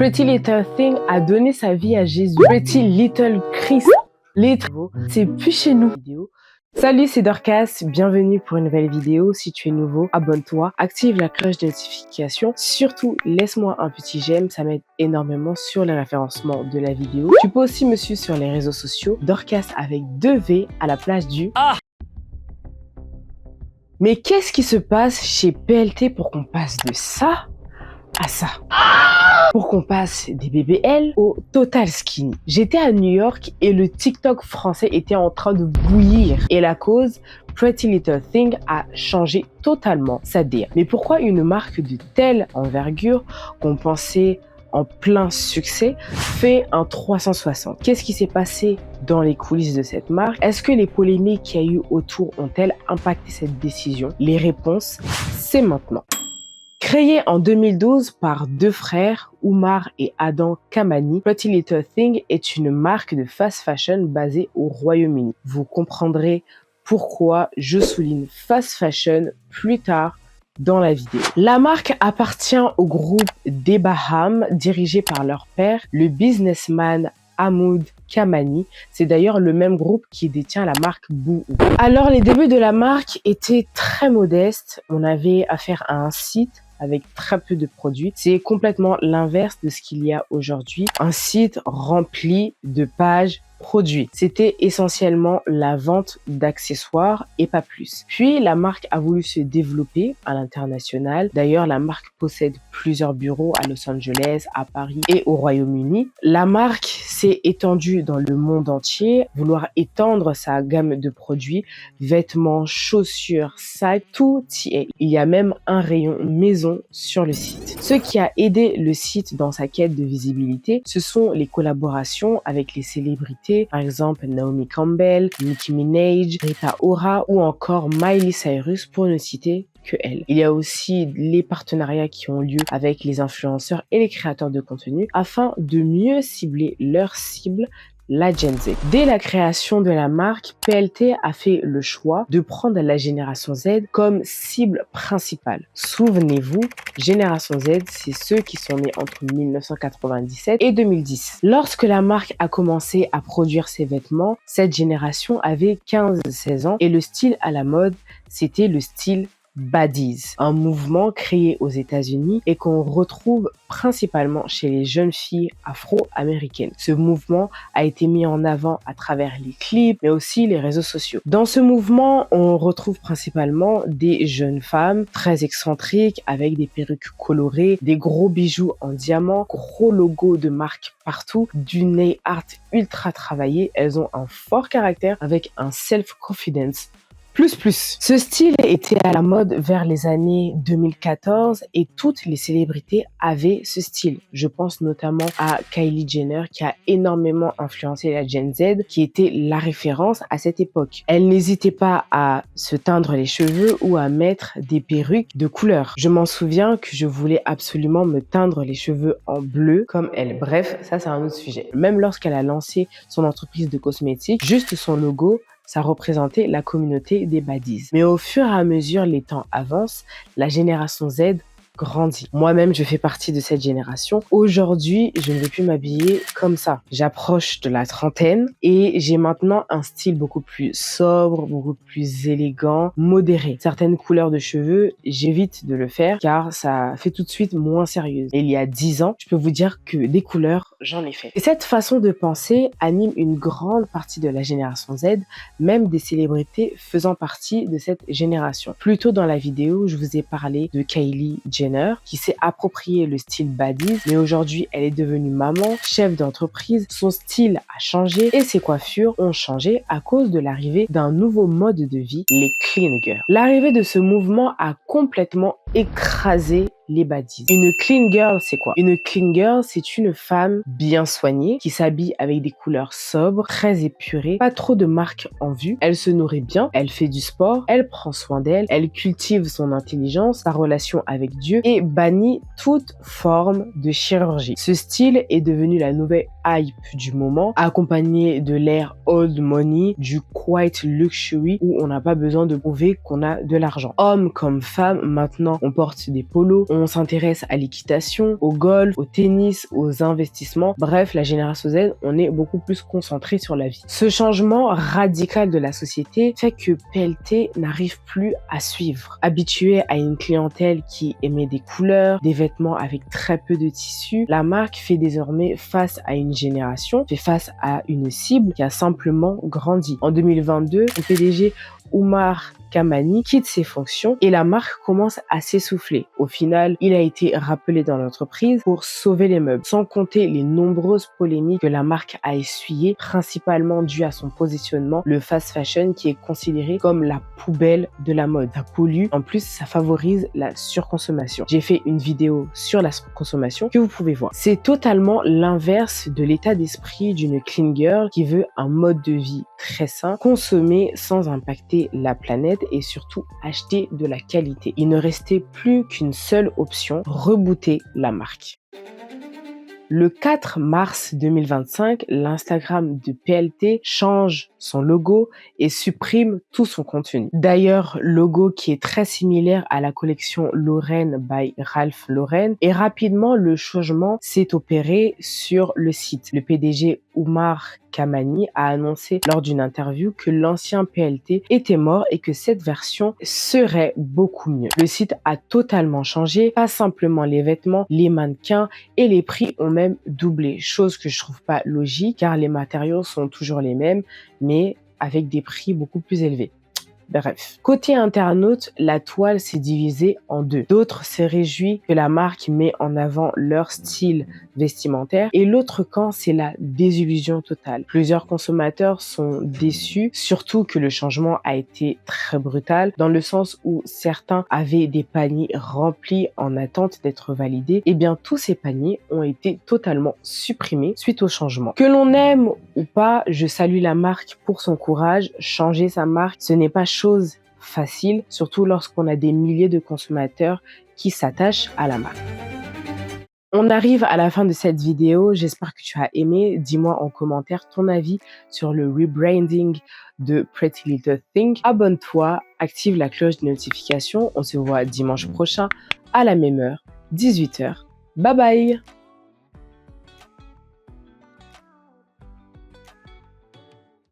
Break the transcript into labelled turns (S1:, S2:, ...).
S1: Pretty Little Thing a donné sa vie à Jésus. Pretty Little Christ, c'est plus chez nous. Salut, c'est Dorcas, bienvenue pour une nouvelle vidéo. Si tu es nouveau, abonne-toi, active la cloche de notification. Surtout, laisse-moi un petit j'aime, ça m'aide énormément sur le référencement de la vidéo. Tu peux aussi me suivre sur les réseaux sociaux, Dorcas avec 2 V à la place du A. Mais qu'est-ce qui se passe chez PLT pour qu'on passe de ça à ça? Pour qu'on passe des BBL au Total Skinny. J'étais à New York et le TikTok français était en train de bouillir. Et la cause, Pretty Little Thing a changé totalement sa DA. Mais pourquoi une marque de telle envergure qu'on pensait en plein succès fait un 360? Qu'est-ce qui s'est passé dans les coulisses de cette marque? Est-ce que les polémiques qu'il y a eu autour ont-elles impacté cette décision? Les réponses, c'est maintenant. Créée en 2012 par 2 frères, Umar et Adam Kamani, Pretty Little Thing est une marque de fast fashion basée au Royaume-Uni. Vous comprendrez pourquoi je souligne fast fashion plus tard dans la vidéo. La marque appartient au groupe des Baham, dirigé par leur père, le businessman Hamoud Kamani. C'est d'ailleurs le même groupe qui détient la marque Boohoo. Alors les débuts de la marque étaient très modestes. On avait affaire à un site avec très peu de produits. C'est complètement l'inverse de ce qu'il y a aujourd'hui. Un site rempli de pages produits. C'était essentiellement la vente d'accessoires et pas plus. Puis la marque a voulu se développer à l'international. D'ailleurs, la marque possède plusieurs bureaux à Los Angeles, à Paris et au Royaume-Uni. La marque s'est étendue dans le monde entier, vouloir étendre sa gamme de produits, vêtements, chaussures, sacs, tout y est. Il y a même un rayon maison sur le site. Ce qui a aidé le site dans sa quête de visibilité, ce sont les collaborations avec les célébrités, par exemple Naomi Campbell, Nicki Minaj, Rita Ora ou encore Miley Cyrus pour ne citer que elle. Il y a aussi les partenariats qui ont lieu avec les influenceurs et les créateurs de contenu afin de mieux cibler leur cible, la Gen Z. Dès la création de la marque, PLT a fait le choix de prendre la génération Z comme cible principale. Souvenez-vous, génération Z, c'est ceux qui sont nés entre 1997 et 2010. Lorsque la marque a commencé à produire ses vêtements, cette génération avait 15-16 ans et le style à la mode, c'était le style Baddies, un mouvement créé aux États-Unis et qu'on retrouve principalement chez les jeunes filles afro-américaines. Ce mouvement a été mis en avant à travers les clips, mais aussi les réseaux sociaux. Dans ce mouvement, on retrouve principalement des jeunes femmes très excentriques avec des perruques colorées, des gros bijoux en diamant, gros logos de marque partout, du nail art ultra travaillé. Elles ont un fort caractère avec un self-confidence plus. Ce style était à la mode vers les années 2014 et toutes les célébrités avaient ce style. Je pense notamment à Kylie Jenner qui a énormément influencé la Gen Z, qui était la référence à cette époque. Elle n'hésitait pas à se teindre les cheveux ou à mettre des perruques de couleur. Je m'en souviens que je voulais absolument me teindre les cheveux en bleu comme elle. Bref, ça c'est un autre sujet. Même lorsqu'elle a lancé son entreprise de cosmétiques, juste son logo, ça représentait la communauté des baddies. Mais au fur et à mesure les temps avancent, la génération Z grandit. Moi-même, je fais partie de cette génération. Aujourd'hui, je ne vais plus m'habiller comme ça. J'approche de la trentaine et j'ai maintenant un style beaucoup plus sobre, beaucoup plus élégant, modéré. Certaines couleurs de cheveux, j'évite de le faire car ça fait tout de suite moins sérieuse. Et il y a 10 ans, je peux vous dire que des couleurs, j'en ai fait. Et cette façon de penser anime une grande partie de la génération Z, même des célébrités faisant partie de cette génération. Plus tôt dans la vidéo, je vous ai parlé de Kylie Jenner qui s'est approprié le style baddies, mais aujourd'hui elle est devenue maman, chef d'entreprise, son style a changé et ses coiffures ont changé à cause de l'arrivée d'un nouveau mode de vie, les clean girls. L'arrivée de ce mouvement a complètement écrasé les baddies. Une clean girl, c'est quoi? Une clean girl, c'est une femme bien soignée qui s'habille avec des couleurs sobres, très épurées, pas trop de marques en vue. Elle se nourrit bien, elle fait du sport, elle prend soin d'elle, elle cultive son intelligence, sa relation avec Dieu et bannit toute forme de chirurgie. Ce style est devenu la nouvelle hype du moment, accompagné de l'ère old money, du quiet luxury où on n'a pas besoin de prouver qu'on a de l'argent. Hommes comme femmes, maintenant, on porte des polos, On s'intéresse à l'équitation, au golf, au tennis, aux investissements. Bref, la génération Z, on est beaucoup plus concentré sur la vie. Ce changement radical de la société fait que PLT n'arrive plus à suivre. Habitué à une clientèle qui aimait des couleurs, des vêtements avec très peu de tissu, la marque fait désormais face à une génération, fait face à une cible qui a simplement grandi. En 2022, le PDG Oumar Kamani quitte ses fonctions et la marque commence à s'essouffler. Au final, il a été rappelé dans l'entreprise pour sauver les meubles, sans compter les nombreuses polémiques que la marque a essuyées, principalement dues à son positionnement, le fast fashion qui est considéré comme la poubelle de la mode. Ça pollue, en plus ça favorise la surconsommation. J'ai fait une vidéo sur la surconsommation que vous pouvez voir. C'est totalement l'inverse de l'état d'esprit d'une clean girl qui veut un mode de vie très sain, consommer sans impacter la planète et surtout acheter de la qualité. Il ne restait plus qu'une seule option, rebooter la marque. Le 4 mars 2025, l'Instagram de PLT change son logo et supprime tout son contenu. D'ailleurs, logo qui est très similaire à la collection Lauren by Ralph Lauren, et rapidement le changement s'est opéré sur le site. Le PDG Oumar Kamani a annoncé lors d'une interview que l'ancien PLT était mort et que cette version serait beaucoup mieux. Le site a totalement changé, pas simplement les vêtements, les mannequins et les prix ont même doublé, chose que je trouve pas logique car les matériaux sont toujours les mêmes mais avec des prix beaucoup plus élevés. Bref. Côté internaute, la toile s'est divisée en deux. D'autres se réjouissent que la marque met en avant leur style vestimentaire et l'autre camp, c'est la désillusion totale. Plusieurs consommateurs sont déçus, surtout que le changement a été très brutal dans le sens où certains avaient des paniers remplis en attente d'être validés. Et bien tous ces paniers ont été totalement supprimés suite au changement. Que l'on aime ou pas, je salue la marque pour son courage. Changer sa marque, ce n'est pas chose facile, surtout lorsqu'on a des milliers de consommateurs qui s'attachent à la marque. On arrive à la fin de cette vidéo, j'espère que tu as aimé. Dis-moi en commentaire ton avis sur le rebranding de Pretty Little Thing. Abonne-toi, active la cloche de notification. On se voit dimanche prochain à la même heure, 18h. Bye bye!